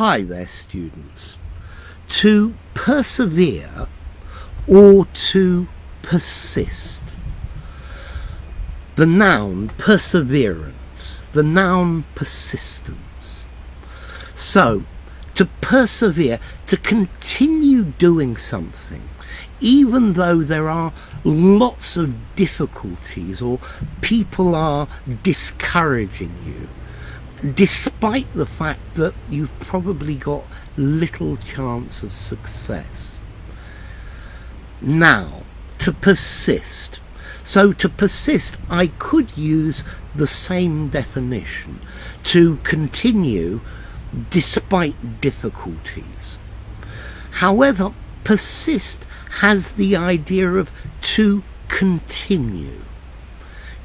Hi there, students. To persevere or to persist. The noun perseverance, the noun persistence. So, to persevere, to continue doing something, even though there are lots of difficulties or people are discouraging you, despite the fact that you've probably got little chance of success. Now, to persist. So to persist, I could use the same definition, to continue despite difficulties. However, persist has the idea of to continue.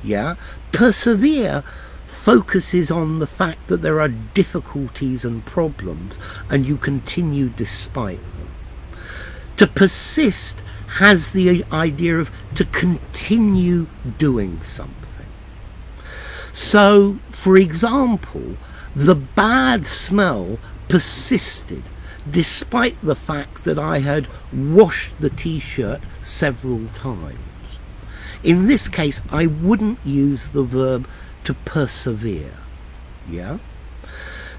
Yeah? Persevere focuses on the fact that there are difficulties and problems and you continue despite them. To persist has the idea of to continue doing something. So, for example, the bad smell persisted despite the fact that I had washed the t-shirt several times. In this case, I wouldn't use the verb to persevere. Yeah?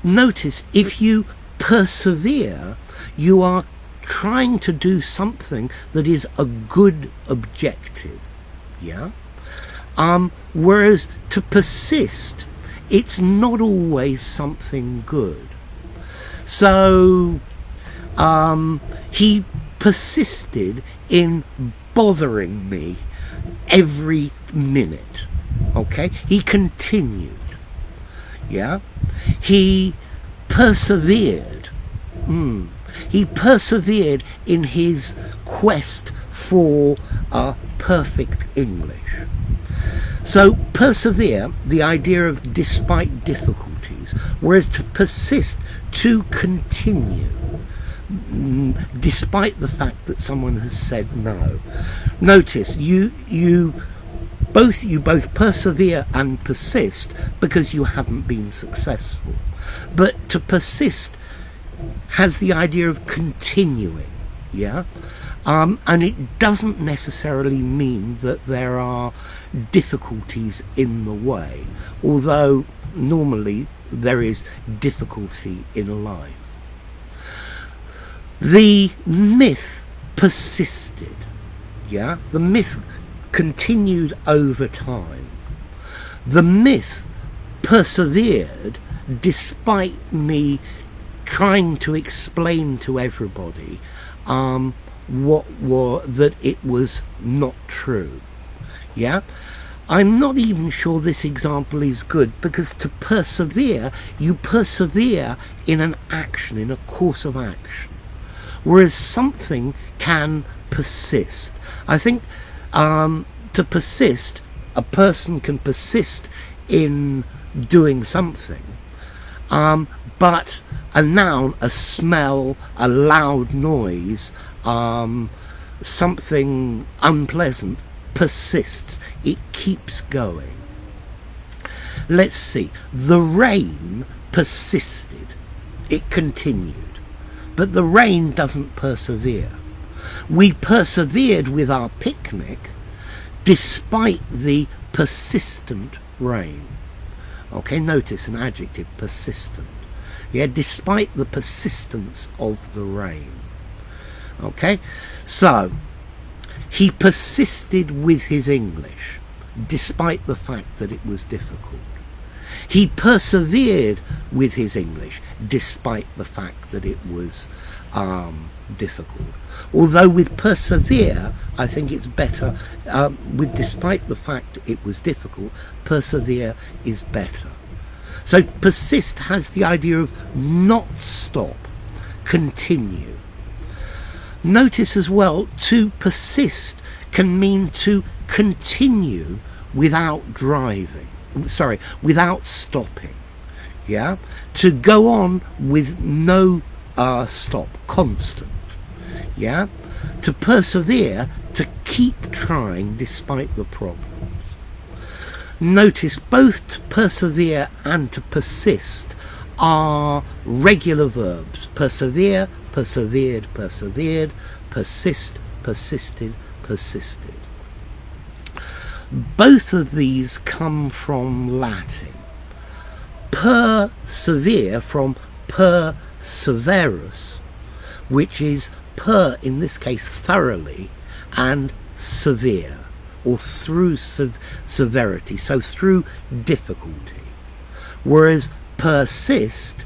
Notice, if you persevere, you are trying to do something that is a good objective. Yeah? Whereas to persist, it's not always something good. So he persisted in bothering me every minute. Okay? He continued. Yeah? He persevered. He persevered in his quest for perfect English. So persevere, the idea of despite difficulties, whereas to persist, to continue, despite the fact that someone has said no. Notice, you both persevere and persist because you haven't been successful. But to persist has the idea of continuing, yeah? And it doesn't necessarily mean that there are difficulties in the way, although normally there is difficulty in life. The myth persisted, yeah? The myth continued over time. The myth persevered despite me trying to explain to everybody that it was not true. Yeah? I'm not even sure this example is good, because to persevere, you persevere in an action, in a course of action, whereas something can persist. I think to persist, a person can persist in doing something, but a noun, a smell, a loud noise, something unpleasant persists. It keeps going. Let's see. The rain persisted. It continued. But the rain doesn't persevere. We persevered with our picnic despite the persistent rain. Okay, notice an adjective, persistent. Yeah, despite the persistence of the rain. Okay, so he persisted with his English despite the fact that it was difficult. He persevered with his English despite the fact that it was difficult. Although with persevere, I think it's better, with despite the fact it was difficult, persevere is better. So persist has the idea of not stop, continue. Notice as well, to persist can mean to continue without without stopping. Yeah? To go on with no stop, constant. Yeah? To persevere, to keep trying despite the problems. Notice both to persevere and to persist are regular verbs. Persevere, persevered, persevered. Persist, persisted, persisted. Both of these come from Latin. Persevere from perseverus, which is per in this case thoroughly, and severe, or through severity, so through difficulty. Whereas persist,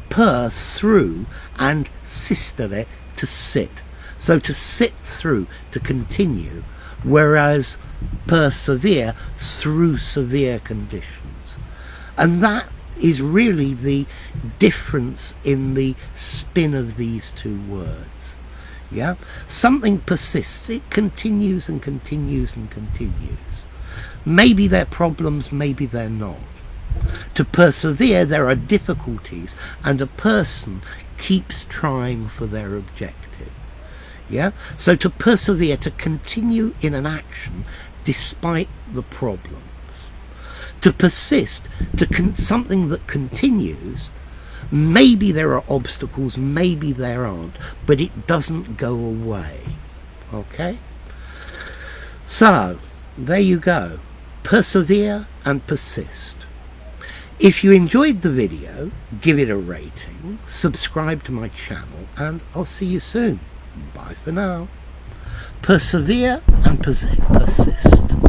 per through, and sistere, to sit. So to sit through, to continue, whereas persevere through severe conditions. And that is really the difference in the spin of these two words. Yeah? Something persists, it continues and continues and continues. Maybe they're problems, maybe they're not. To persevere, there are difficulties, and a person keeps trying for their objective. Yeah? So to persevere, to continue in an action despite the problems. To persist, to something that continues, maybe there are obstacles, maybe there aren't, but it doesn't go away. Okay? So, there you go. Persevere and persist. If you enjoyed the video, give it a rating, subscribe to my channel, and I'll see you soon. Bye for now. Persevere and persist.